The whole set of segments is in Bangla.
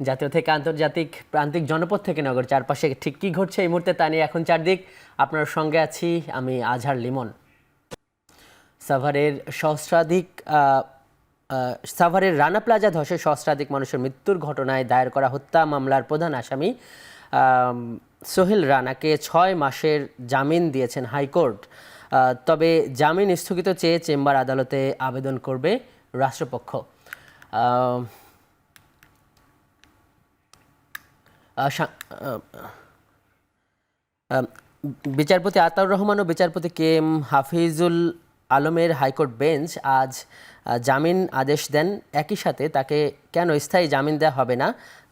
জাতীয় থেকে আন্তর্জাতিক প্রান্তিক জনপদ থেকে নগর চারপাশে ঠিক কী ঘটছে এই মুহূর্তে তা নিয়ে এখন চারদিক আপনার সঙ্গে আছি আমি আজহার লিমন। সাভারের সহস্রাধিক সাভারের রানা প্লাজা ধসে সহস্রাধিক মানুষের মৃত্যুর ঘটনায় দায়ের করা হত্যা মামলার প্রধান আসামি সোহেল রানাকে 6 মাসের জামিন দিয়েছেন হাইকোর্ট। তবে জামিন স্থগিত চেয়ে চেম্বার আদালতে আবেদন করবে রাষ্ট্রপক্ষ। বিচারপতি আতাউর রহমান ও বিচারপতি কে এম হাফিজুল আলমের হাইকোর্ট বেঞ্চ আজ জামিন আদেশ দেন। একই সাথে তাকে কেন স্থায়ী জামিন দেওয়া হবে না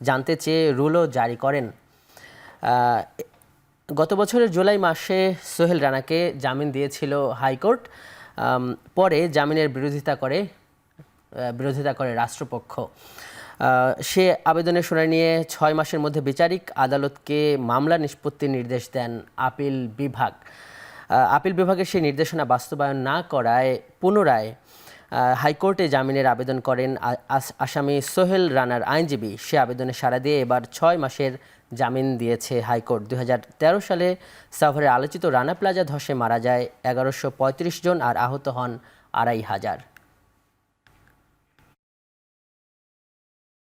জানতে চেয়ে রুলও জারি করেন। গত বছরের জুলাই মাসে সোহেল রানাকে জামিন দিয়েছিল হাইকোর্ট। পরে জামিনের বিরোধিতা করে রাষ্ট্রপক্ষ। সে আবেদনের শুনানি নিয়ে 6 মাসের মধ্যে বিচারিক আদালতকে মামলা নিষ্পত্তির নির্দেশ দেন আপিল বিভাগ। আপিল বিভাগের সেই নির্দেশনা বাস্তবায়ন না করায় পুনরায় হাইকোর্টে জামিনের আবেদন করেন আসামি সোহেল রানার আইনজীবী। সে আবেদনে সাড়া দিয়ে এবার 6 মাসের জামিন দিয়েছে হাইকোর্ট। 2013 সালে সাভারের আলোচিত রানা প্লাজা ধসে মারা যায় 1135 জন আর আহত হন 2500।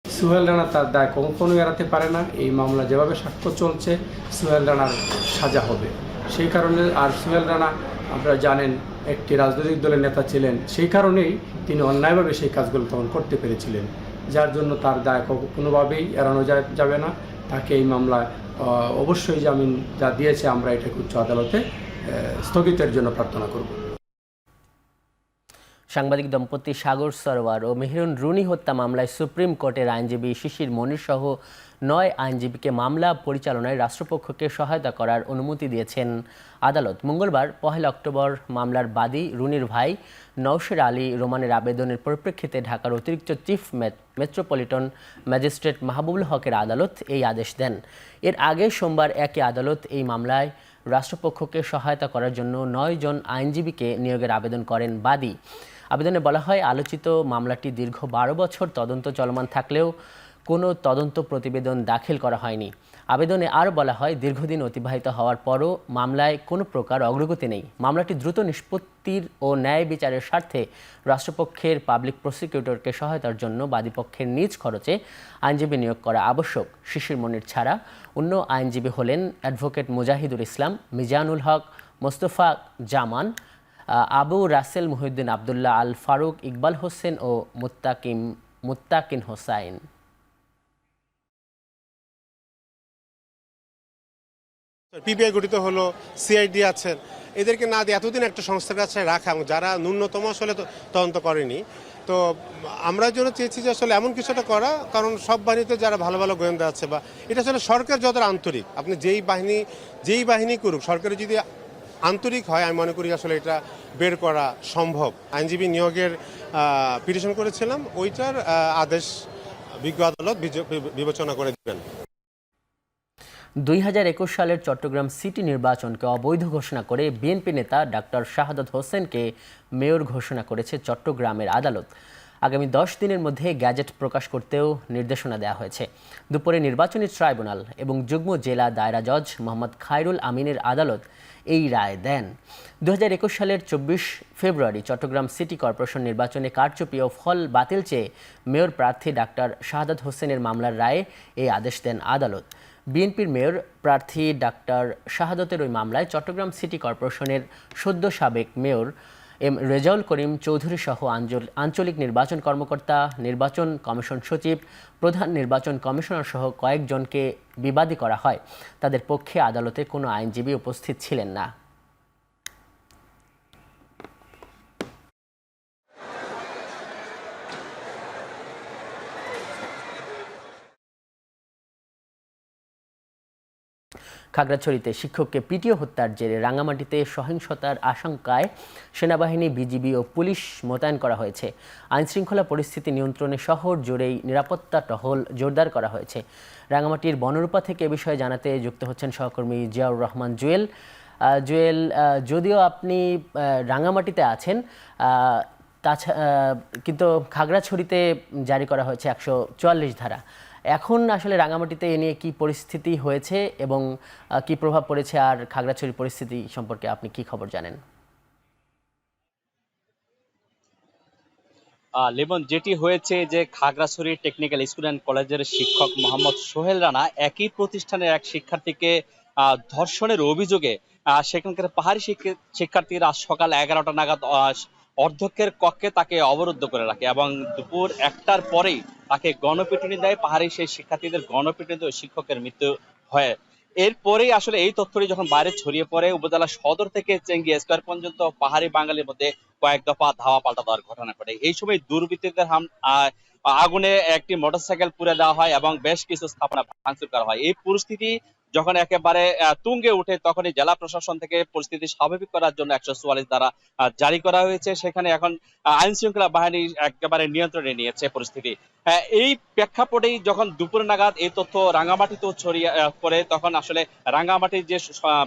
সোহেল রানা তার দায় কখনো এড়াতে পারে না। এই মামলা যেভাবে সাক্ষ্য চলছে সোহেল রানার সাজা হবে। সেই কারণে আর সোহেল রানা আপনারা জানেন একটি রাজনৈতিক দলের নেতা ছিলেন, সেই কারণেই তিনি অন্যায়ভাবে সেই কাজগুলো তখন করতে পেরেছিলেন, যার জন্য তার দায় কোনোভাবেই এড়ানো যাবে না। তাকে এই মামলায় অবশ্যই জামিন যা দিয়েছে আমরা এটাকে উচ্চ আদালতে স্থগিতের জন্য প্রার্থনা করব। সাংবাদিক দম্পতি সাগর সরোয়ার ও মেহেরুন রুনি হত্যা মামলায় সুপ্রিম কোর্টের আইনজীবী শিশির মনির সহ 9 আইনজীবীকে মামলা পরিচালনায় রাষ্ট্রপক্ষকে সহায়তা করার অনুমতি দিয়েছেন আদালত। মঙ্গলবার 1 অক্টোবর মামলার বাদী রুনির ভাই নওশের আলী রোমানের আবেদনের পরিপ্রেক্ষিতে ঢাকার অতিরিক্ত চিফ মেট্রোপলিটন ম্যাজিস্ট্রেট মাহবুবুল হকের আদালত এই আদেশ দেন। এর আগে সোমবার একই আদালত এই মামলায় রাষ্ট্রপক্ষকে সহায়তা করার জন্য 9 জন আইনজীবীকে নিয়োগের আবেদন করেন বাদী। আবেদনে বলা হয়, আলোচিত মামলাটি দীর্ঘ 12 বছর তদন্ত চলমান থাকলেও কোনো তদন্ত প্রতিবেদন দাখিল করা হয়নি। আবেদনে আরও বলা হয়, দীর্ঘদিন অতিবাহিত হওয়ার পরও মামলায় কোনো প্রকার অগ্রগতি নেই। মামলাটি দ্রুত নিষ্পত্তির ও ন্যায় বিচারের স্বার্থে রাষ্ট্রপক্ষের পাবলিক প্রসিকিউটরকে সহায়তার জন্য বাদীপক্ষের নিজ খরচে আইনজীবী নিয়োগ করা আবশ্যক। শিশির মনির ছাড়া অন্য আইনজীবী হলেন অ্যাডভোকেট মুজাহিদুল ইসলাম, মিজানুল হক, মোস্তফা জামান, আবু রাসেল মুহিউদ্দিন আবদুল্লাহ আল ফারুক, ইকবাল হোসেন ও মুত্তাকিন হোসাইন। পিবিআই গঠিত হলো, সিআইডি আছেন, এদেরকে না দিয়ে এতদিন একটা সংস্থার কাছে রাখা এবং যারা ন্যূনতম আসলে তদন্ত করেনি, তো আমরা জন্য চেয়েছি যে আসলে এমন কিছুটা করা, কারণ সব বাহিনীতে যারা ভালো ভালো গোয়েন্দা আছে বা এটা আসলে সরকার যতটা আন্তরিক, আপনি যেই বাহিনী করুক, সরকারের যদি আন্তরিক হয় আমি মনে করি আসলে এটা বের করা সম্ভব। আইনজীবী নিয়োগের পিটিশন করেছিলাম, ওইটার আদেশ বিজ্ঞ আদালত বিবেচনা করে দেবেন। 2021 সালের চট্টগ্রাম সিটি নির্বাচনকে অবৈধ ঘোষণা করে বিএনপি নেতা ডাক্তার শাহাদাত হোসেনকে মেয়র ঘোষণা করেছে চট্টগ্রামের আদালত। আগামী 10 দিনের মধ্যে গ্যাজেট প্রকাশ করতেও নির্দেশনা দেওয়া হয়েছে। দুপুরে নির্বাচনী ট্রাইব্যুনাল এবং যুগ্ম জেলা দায়রা জজ মোহাম্মদ খায়রুল আমিনের আদালত এই রায় দেন। 2021 সালের 24 ফেব্রুয়ারি চট্টগ্রাম সিটি কর্পোরেশন নির্বাচনে কারচুপি ও ফল বাতিল চেয়ে মেয়র প্রার্থী ডাক্তার শাহাদাত হোসেনের মামলার রায়ে এই আদেশ দেন আদালত। বিএনপির মেয়র প্রার্থী ডাক্তার শাহাদাতের ওই মামলায় চট্টগ্রাম সিটি কর্পোরেশনের সদ্য সাবেক মেয়র এম রেজাউল করিম চৌধুরী সহ আঞ্চলিক নির্বাচন কর্মকর্তা, নির্বাচন কমিশন সচিব, প্রধান নির্বাচন কমিশনার সহ কয়েকজনকে বিবাদী করা হয়। তাদের পক্ষে আদালতে কোনো আইনজীবী উপস্থিত ছিলেন না। খাগড়াছড়িতে শিক্ষককে পিটিয়ে হত্যার জেরে রাঙামাটিতে সহিংসতার আশঙ্কায় সেনাবাহিনী, বিজিবি ও পুলিশ মোতায়েন করা হয়েছে। আইনশৃঙ্খলা পরিস্থিতি নিয়ন্ত্রণে শহর জুড়েই নিরাপত্তা টহল জোরদার করা হয়েছে। রাঙামাটির বনরূপা থেকে এ বিষয়ে জানাতে যুক্ত হচ্ছেন সহকর্মী জিয়াউর রহমান জুয়েল। যদিও আপনি রাঙামাটিতে আছেন, কিন্তু খাগড়াছড়িতে জারি করা হয়েছে 144 ধারা। এখন আসলে রাঙামাটিতে এ নিয়ে কি পরিস্থিতি হয়েছে এবং কি প্রভাব পড়েছে, আর খাগড়াছড়ির পরিস্থিতি সম্পর্কে আপনি কি খবর জানেন? লিমন, যেটি হয়েছে যে খাগড়াছড়ি টেকনিক্যাল স্কুল অ্যান্ড কলেজের শিক্ষক মোহাম্মদ সোহেল রানা একই প্রতিষ্ঠানের এক শিক্ষার্থীকে ধর্ষণের অভিযোগে সেখানকার পাহাড়ি শিক্ষার্থীরা সকাল 11টা নাগাদ অধ্যক্ষের কক্ষে তাকে অবরুদ্ধ করে রাখে এবং দুপুর 1টার পরেই তাকে গণপিটুনি দেয়। পাহাড়ি সেই শিক্ষার্থীদের গণপিটুনিতে ওই শিক্ষকের মৃত্যু হয়। এরপরেই আসলে এই তথ্যটি যখন বাইরে ছড়িয়ে পড়ে, উপজেলা সদর থেকে চেঙ্গি স্কয়ার পর্যন্ত পাহাড়ি বাঙালির মধ্যে কয়েক দফা ধাওয়া পাল্টা দেওয়ার ঘটনা ঘটে। এই সময় দুর্বৃত্তদের আগুনে একটি মোটরসাইকেল পুড়ে দেওয়া হয় এবং বেশ কিছু স্থাপনা ভাঙচুর করা হয়। এই পরিস্থিতি যখন একেবারে তুঙ্গে উঠে, তখনই জেলা প্রশাসন থেকে পরিস্থিতি স্বাভাবিক করার জন্য 144 ধারা জারি করা হয়েছে। সেখানে এখন আইন শৃঙ্খলা বাহিনী একেবারে নিয়ন্ত্রণে নিয়েছে পরিস্থিতি। এই প্রেক্ষাপটেই যখন দুপুর নাগাদ এই তথ্য রাঙ্গামাটিতেও ছড়িয়ে পড়ে, তখন আসলে রাঙ্গামাটির যে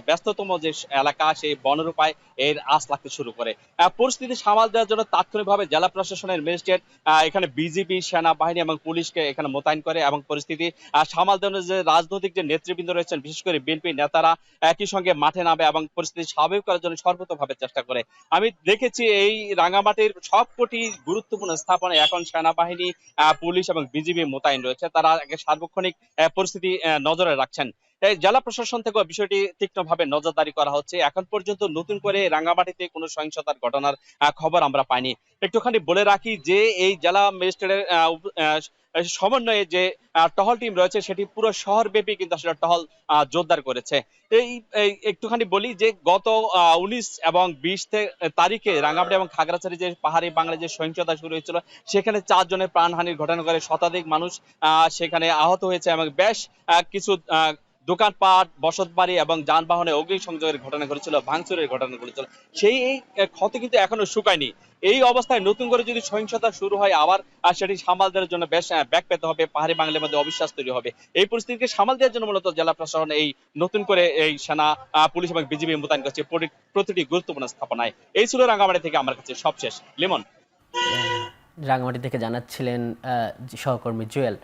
ব্যস্ততম যে এলাকা, সেই বনরূপায় এর আঁচ লাগতে শুরু করে। পরিস্থিতি সামাল দেওয়ার জন্য তাৎক্ষণিকভাবে জেলা প্রশাসনের ম্যাজিস্ট্রেট এখানে বিজিবি, সেনাবাহিনী এবং পুলিশকে এখানে মোতায়েন করে এবং পরিস্থিতি সামাল দেওয়ার যে রাজনৈতিক যে নেতৃবৃন্দ রয়েছেন, বিশেষ করে বিএনপি নেতারা একই সঙ্গে মাঠে নামে এবং পরিস্থিতি স্বাভাবিক করার জন্য সর্বতভাবে চেষ্টা করে। আমি দেখেছি এই রাঙ্গামাটির সবকটি গুরুত্বপূর্ণ স্থাপনায় এখন সেনাবাহিনী, পুলিশ এবং বিজিবি মোতায়েন রয়েছে। তারা সার্বক্ষণিক পরিস্থিতি নজরে রাখছেন। জেলা প্রশাসন থেকে বিষয়টি তীক্ষ্ণভাবে নজরদারি করা হচ্ছে। এখন পর্যন্ত নতুন করে রাঙ্গামাটিতে কোনো সহিংসতার ঘটনার খবর আমরা পাইনি। একটুখানি বলে রাখি যে এই জেলা ম্যাজিস্ট্রেটের সমন্বয়ে যে টহল টিম রয়েছে, সেটি পুরো শহরব্যাপী কিন্তু আসলে টহল জোরদার করেছে। এই একটুখানি বলি যে গত 19 এবং 20 তারিখে রাঙ্গামাটি এবং খাগড়াছড়ি যে পাহাড়ি বাংলায় যে সহিংসতা শুরু হয়েছিল, সেখানে 4 জনের প্রাণহানির ঘটনা করে শতাধিক মানুষ সেখানে আহত হয়েছে এবং বেশ কিছু দোকানপাট, বসতবাড়ি এবং যানবাহনে অগ্নিসংযোগের ঘটনা ঘটেছিল, ভাঙচুরের ঘটনা ঘটেছিল। সেই ক্ষতি কিন্তু এখনো শুকায়নি। এই অবস্থায় নতুন করে যদি সহিংসতা শুরু হয় আবার, সেটি সামাল দেওয়ার জন্য বেশ ব্যাক পেতে হবে, পাহাড়ি বাঙালির মধ্যে অবিশ্বাস তৈরি হবে। এই পরিস্থিতিকে সামাল দেওয়ার জন্য মূলত জেলা প্রশাসন এই নতুন করে এই সেনা, পুলিশ এবং বিজিবি মোতায়েন করছে প্রতিটি গুরুত্বপূর্ণ স্থাপনায়। এই ছিল রাঙ্গামাটি থেকে আমার কাছে সবশেষ। লিমন। রাঙামাটি থেকে জানাচ্ছিলেন সহকর্মী জুয়েল।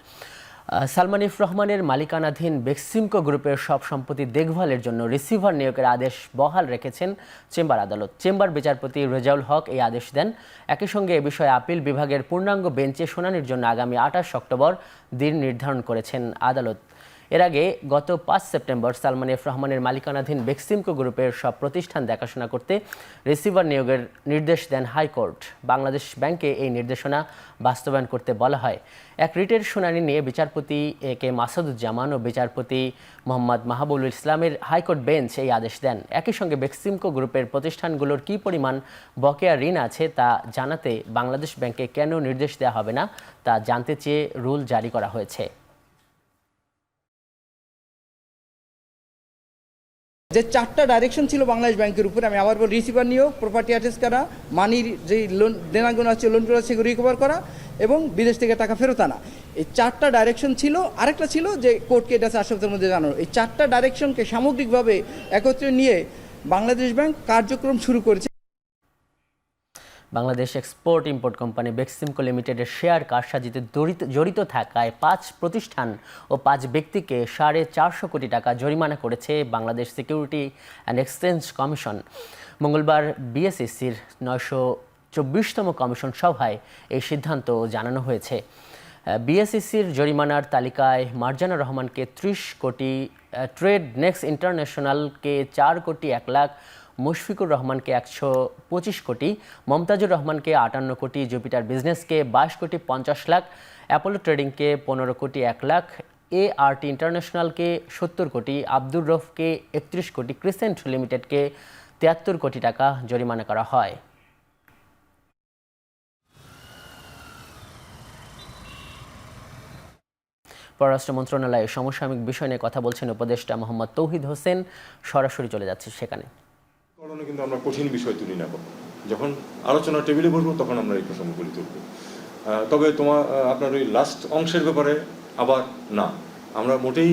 সালমান এফ রহমানের মালিকানাধীন বেক্সিমকো গ্রুপের সব সম্পত্তি দেখভালের জন্য রিসিভার নিয়োগের আদেশ বহাল রেখেছেন চেম্বার আদালত। চেম্বার বিচারপতি রেজাউল হক এই আদেশ দেন। একই সঙ্গে এ বিষয়ে আপিল বিভাগের পূর্ণাঙ্গ বেঞ্চে শুনানির জন্য আগামী 28 অক্টোবর দিন নির্ধারণ করেছেন আদালত। এর আগে গত 5 সেপ্টেম্বর সালমান এফ রহমানের মালিকানাধীন বেক্সিমকো গ্রুপের সব প্রতিষ্ঠান দেখাশোনা করতে রিসিভার নিয়োগের নির্দেশ দেন হাইকোর্ট। বাংলাদেশ ব্যাংকে এই নির্দেশনা বাস্তবায়ন করতে বলা হয়। এক রিটের শুনানি নিয়ে বিচারপতি এ কে মাসুদুজ্জামান ও বিচারপতি মোহাম্মদ মাহবুবুল ইসলামের হাইকোর্ট বেঞ্চ এই আদেশ দেন। একই সঙ্গে বেক্সিমকো গ্রুপের প্রতিষ্ঠানগুলোর কী পরিমাণ বকেয়া ঋণ আছে তা জানাতে বাংলাদেশ ব্যাংকে কেন নির্দেশ দেওয়া হবে না তা জানতে চেয়ে রুল জারি করা হয়েছে। যে 4টা ডাইরেকশন ছিল বাংলাদেশ ব্যাংকের উপরে, আমি আবার বল, রিসিভার নিয়োগ, প্রপার্টি অ্যাটাচ করা, মানির যে লোন দেনাগুলো আছে লোনগুলো সেগুলো রিকভার করা এবং বিদেশ থেকে টাকা ফেরত আনা। এই 4টা ডাইরেকশন ছিল। আরেকটা ছিল যে কোর্টকে এটা 4 সপ্তাহের মধ্যে জানানো। এই 4টা ডাইরেকশনকে সামগ্রিকভাবে একত্রে নিয়ে বাংলাদেশ ব্যাংক কার্যক্রম শুরু করেছে। Bangladesh export import company Beximco লিমিটেডের শেয়ার কারসাজিতে জড়িত থাকায় 5 প্রতিষ্ঠান ও 5 ব্যক্তিকে 450 কোটি টাকা জরিমানা করেছে Bangladesh security and exchange commission. মঙ্গলবার বিএসইসির 924তম কমিশন সভায় এই সিদ্ধান্ত জানানো হয়েছে। বিএসইসির জরিমানার তালিকায় মার্জানা রহমানকে 30 কোটি, ট্রেড নেক্সট ইন্টারন্যাশনালকে 4 কোটি 1 লাখ, মুশফিকুর রহমানকে 125 কোটি, মমতাজুর রহমানকে 58 কোটি, জুপিটার বিজনেসকে 22 কোটি 50 লাখ, অ্যাপোলো ট্রেডিংকে 15 কোটি 1 লাখ, এআরটি ইন্টারন্যাশনালকে 70 কোটি, আব্দুর রফকে 31 কোটি, ক্রিসেন্ট লিমিটেডকে 73 কোটি টাকা জরিমানা করা হয়। পররাষ্ট্র মন্ত্রণালয়ে সমসাময়িক বিষয় নিয়ে কথা বলছেন উপদেষ্টা মোহাম্মদ তৌহিদ হোসেন। সরাসরি চলে যাচ্ছে সেখানে। কিন্তু আমরা কঠিন বিষয় তুলি না, যখন আলোচনা টেবিলে বসবো তখন আমরা এই প্রসঙ্গগুলি তুলব। তবে আপনার ওই লাস্ট অংশের ব্যাপারে আবার না, আমরা মোটেই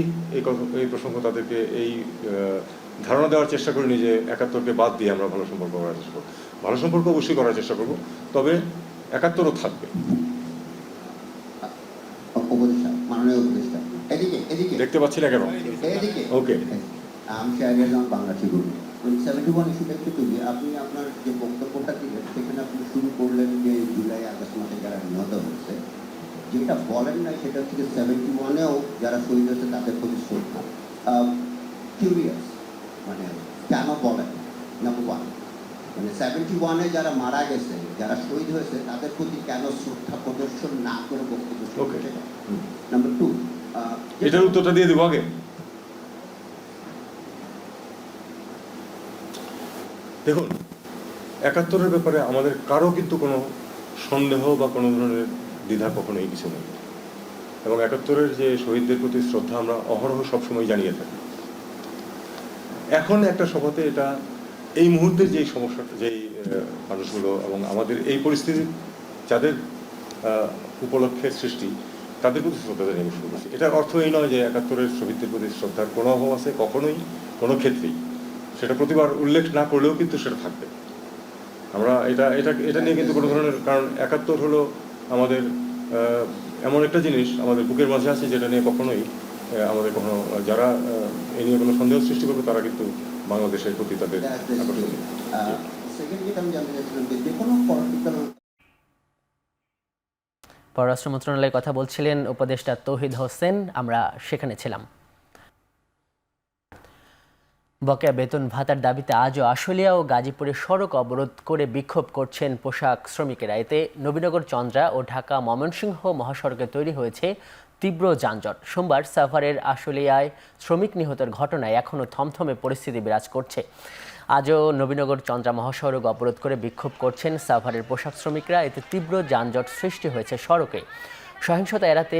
এই প্রসঙ্গ তাদেরকে এই ধারণা দেওয়ার চেষ্টা করিনি যে 71কে বাদ দিয়ে আমরা ভালো সম্পর্ক করার চেষ্টা করব। ভালো সম্পর্ক অবশ্যই করার চেষ্টা করব, তবে 71ও থাকবে। মাননীয় উপদেষ্টা এদিকে এদিকে দেখতে পাচ্ছি না কেন? এদিকে ওকে। আমি শাহরিয়ার বাংলা টিভি 71 ইস্যুটা একটু তুলি। আপনি আপনার যে বক্তব্যটা দিলেন সেখানে আপনি শুরু করলেন যে জুলাই আগস্ট মাসে যারা নিহত হয়েছে, যেটা বলেন নাই সেটা হচ্ছে 71-এও যারা শহীদ হয়েছে তাদের প্রতি শ্রদ্ধা। কিউরিয়াস মানে কেন বলেন? নাম্বার ওয়ান, মানে 71-এ যারা মারা গেছে, যারা শহীদ হয়েছে তাদের প্রতি কেন শ্রদ্ধা প্রদর্শন না করে বক্তব্য ওকে। নাম্বার টু, এটার উত্তরটা দিয়ে দেবো আগে। দেখুন, 71-এর ব্যাপারে আমাদের কারো কিন্তু কোনো সন্দেহ বা কোনো ধরনের দ্বিধা কখনোই কিছু নেই, এবং 71-এর যে শহীদদের প্রতি শ্রদ্ধা আমরা অহরহ সবসময় জানিয়ে থাকি। এখন একটা সভাতে এটা এই মুহূর্তের যেই সমস্যাটা, যেই মানুষগুলো এবং আমাদের এই পরিস্থিতি যাদের উপলক্ষে সৃষ্টি, তাদের প্রতি শ্রদ্ধা জানিয়ে শুরু করছি। এটার অর্থ এই নয় যে 71-এর শহীদদের প্রতি শ্রদ্ধার কোনো অভাব আছে, কখনোই, কোনো ক্ষেত্রেই। সেটা প্রতিবার উল্লেখ না করলেও কিন্তু সেটা থাকবে। আমরা এটা নিয়ে কিন্তু কোনো ধরনের, কারণ 71 হলো আমাদের এমন একটা জিনিস আমাদের বুকের মাঝে আছে যেটা নিয়ে কখনোই আমাদের কোনো, যারা এ নিয়ে কোনো সন্দেহ সৃষ্টি করবে তারা কিন্তু বাংলাদেশের প্রতি তাদের আকর্ষণ। সেকেন্ড যেটা আমি জানতে চাইছিলাম যে কোনো পলিটিক্যাল পররাষ্ট্র মন্ত্রণালয়ে কথা বলছিলেন উপদেষ্টা তৌহিদ হোসেন, আমরা সেখানে ছিলাম। বকেয়া বেতন ভাতার দাবিতে আজও আশুলিয়া ও গাজীপুরে সড়ক অবরোধ করে বিক্ষোভ করছেন পোশাক শ্রমিকেরা। এতে নবীনগর চন্দ্রা ও ঢাকা ময়মনসিংহ মহাসড়কে তৈরি হয়েছে তীব্র যানজট। সোমবার সাভারের আশুলিয়ায় শ্রমিক নিহতের ঘটনায় এখনও থমথমে পরিস্থিতি বিরাজ করছে। আজও নবীনগর চন্দ্রা মহাসড়ক অবরোধ করে বিক্ষোভ করছেন সাভারের পোশাক শ্রমিকরা। এতে তীব্র যানজট সৃষ্টি হয়েছে সড়কে। সহিংসতা এড়াতে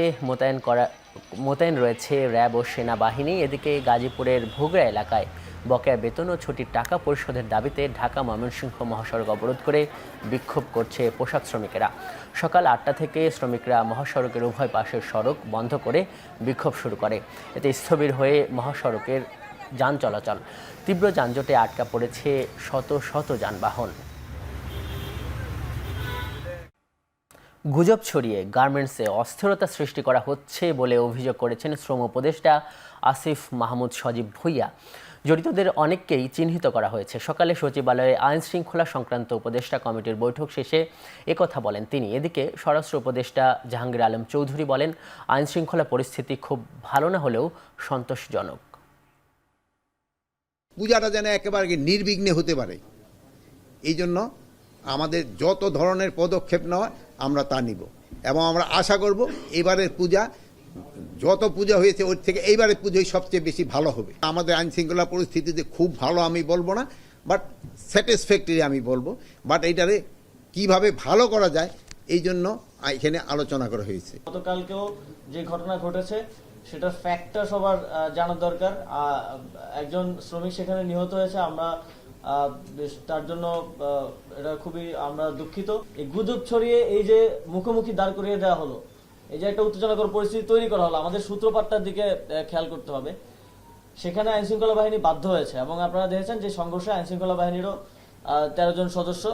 মোতায়েন রয়েছে র্যাব ও সেনাবাহিনী। এদিকে গাজীপুরের ভোগড়া এলাকায় বকেয়া বেতন ও ছুটির টাকা পরিশোধের দাবিতে ঢাকা ময়মনসিংহ মহাসড়ক অবরোধ করে বিক্ষোভ করছে পোশাক শ্রমিকেরা। সকাল 8টা থেকে শ্রমিকরা মহাসড়কের উভয় পাশের সড়ক বন্ধ করে বিক্ষোভ শুরু করে। এতে স্থবির হয়ে মহাসড়কের যান চলাচল। তীব্র যানজটে আটকা পড়েছে শত শত যানবাহন। গুজব ছড়িয়ে গার্মেন্টসে অস্থিরতা সৃষ্টি করা হচ্ছে বলে অভিযোগ করেছেন শ্রম উপদেষ্টা আসিফ মাহমুদ সজীব ভুঁইয়া। জড়িতদের অনেককেই চিহ্নিত করা হয়েছে। সকালে সচিবালয়ে আইন শৃঙ্খলা সংক্রান্ত উপদেষ্টা কমিটির বৈঠক শেষে একথা বলেন তিনি। এদিকে স্বরাষ্ট্র উপদেষ্টা জাহাঙ্গীর আলম চৌধুরী বলেন, আইন শৃঙ্খলা পরিস্থিতি খুব ভালো না হলেও সন্তোষজনক। পূজাটা যেন একেবারে নির্বিঘ্নে হতে পারে, এই জন্য আমাদের যত ধরনের পদক্ষেপ নেওয়া আমরা তা নিব, এবং আমরা আশা করব এবারের পূজা যত পূজা হয়েছে ওর থেকে এইবারের পুজোই সবচেয়ে বেশি ভালো হবে। আমাদের আইন শৃঙ্খলা পরিস্থিতিতে খুব ভালো আমি বলবো না, বাট স্যাটিসফ্যাক্টরি আমি বলবো। বাট এইটারে কিভাবে ভালো করা যায় এই জন্য এখানে আলোচনা করা হয়েছে। গতকালকেও যে ঘটনা ঘটেছে সেটার ফ্যাক্টটা সবার জানার দরকার। একজন শ্রমিক সেখানে নিহত হয়েছে, আমরা তার জন্য এটা খুবই আমরা দুঃখিত। এই গুজব ছড়িয়ে এই যে মুখোমুখি দাঁড় করিয়ে দেওয়া হলো, এই যে একটা উত্তেজনাকর পরিস্থিতি তৈরি করা হলো, আমাদের সূত্রপাতটার দিকে খেয়াল করতে হবে। সেখানে আইন শৃঙ্খলা বাহিনী বাধ্য হয়েছে, এবং আপনারা দেখেছেন যে সংঘর্ষে আইন শৃঙ্খলা বাহিনীরও 13 জন সদস্য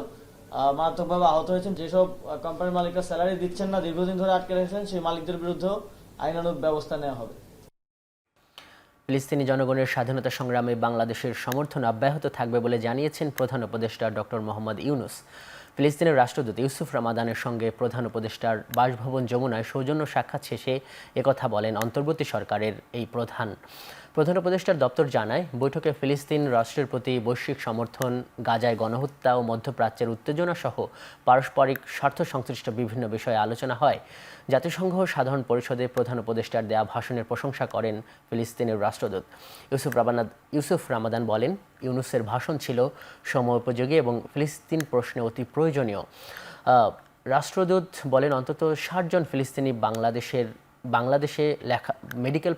মারাত্মকভাবে আহত হয়েছেন। যেসব কোম্পানির মালিকরা স্যালারি দিচ্ছেন না, দীর্ঘদিন ধরে আটকে রেখেছেন, সেই মালিকদের বিরুদ্ধেও আইনানুগ ব্যবস্থা নেওয়া হবে। ফিলিস্তিনি জনগণের স্বাধীনতা সংগ্রামে বাংলাদেশের সমর্থন অব্যাহত থাকবে বলে জানিয়েছেন প্রধান উপদেষ্টা ডক্টর মোহাম্মদ ইউনুস। ফিলিস্তিনের রাষ্ট্রদূত ইউসুফ রামাদানের সঙ্গে প্রধান উপদেষ্টার বাসভবন যমুনায় সৌজন্য সাক্ষাৎ শেষে একথা বলেন অন্তর্বর্তী সরকারের এই প্রধান উপদেষ্টার দপ্তর জানায়, বৈঠকে ফিলিস্তিন রাষ্ট্রের প্রতি বৈশ্বিক সমর্থন, গাজায় গণহত্যা ও মধ্যপ্রাচ্যের উত্তেজনা সহ পারস্পরিক স্বার্থ সংশ্লিষ্ট বিভিন্ন বিষয়ে আলোচনা হয়। জাতিসংঘ সাধারণ পরিষদে প্রধান উপদেষ্টার দেয়া ভাষণের প্রশংসা করেন ফিলিস্তিনের রাষ্ট্রদূত। ইউসুফ রামাদান বলেন, ইউনুসের ভাষণ ছিল সময়োপযোগী এবং ফিলিস্তিন প্রশ্নে অতি প্রয়োজনীয়। রাষ্ট্রদূত বলেন, অন্তত 60 জন ফিলিস্তিনি বাংলাদেশে মেডিকেল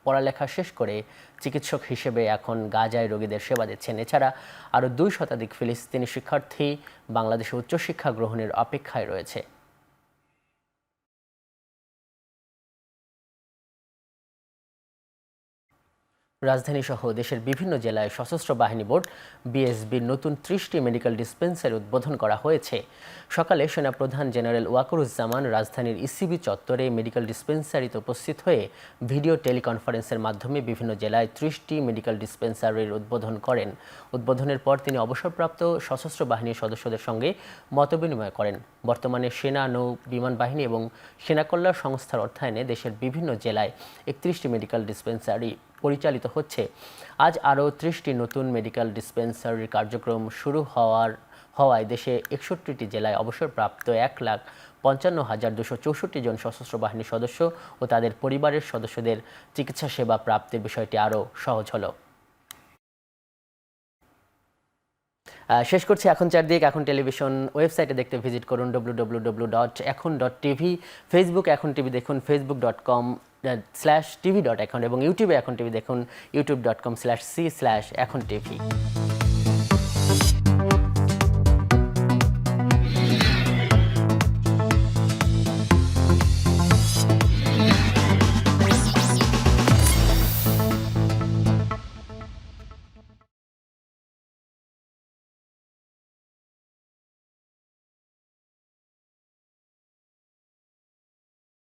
পড়ালেখা শেষ করে চিকিৎসক হিসেবে এখন গাজায় রোগীদের সেবা দিচ্ছেন। এছাড়া আরও 2 শতাধিক ফিলিস্তিনি শিক্ষার্থী বাংলাদেশে উচ্চশিক্ষা গ্রহণের অপেক্ষায় রয়েছে। রাজধানীসহ দেশের বিভিন্ন জেলায় সশস্ত্র বাহিনী বোর্ড বিএসবির নতুন 30টি মেডিকেল ডিসপেন্সারি উদ্বোধন করা হয়েছে। সকালে সেনাপ্রধান জেনারেল ওয়াকারুজ্জামান রাজধানীর ইসিবি চত্বরে মেডিকেল ডিসপেন্সারিতে উপস্থিত হয়ে ভিডিও টেলিকনফারেন্সের মাধ্যমে বিভিন্ন জেলায় 30টি মেডিকেল ডিসপেন্সারির উদ্বোধন করেন। উদ্বোধনের পর তিনি অবসরপ্রাপ্ত সশস্ত্র বাহিনীর সদস্যদের সঙ্গে মতবিনিময় করেন। বর্তমানে সেনা, নৌ, বিমান বাহিনী এবং সেনা কল্যাণ সংস্থার অর্থায়নে দেশের বিভিন্ন জেলায় 31টি মেডিকেল ডিসপেন্সারি পরিচালিত হচ্ছে। আজ আরও 30টি নতুন মেডিকেল ডিসপেন্সারির কার্যক্রম শুরু হওয়ায় দেশে 61টি জেলায় অবসরপ্রাপ্ত 1,55,264 জন সশস্ত্র বাহিনীর সদস্য ও তাদের পরিবারের সদস্যদের চিকিৎসা সেবা প্রাপ্তির বিষয়টি আরও সহজ হলো। শেষ করছি এখন চারদিক। এখন টেলিভিশন ওয়েবসাইটে দেখতে ভিজিট করুন www.ekhon.tv। ফেসবুক এখন টিভি দেখুন facebook.com/tv.ekhon এবং ইউটিউবে এখন টিভি দেখুন youtube.com/c/ekhon tv।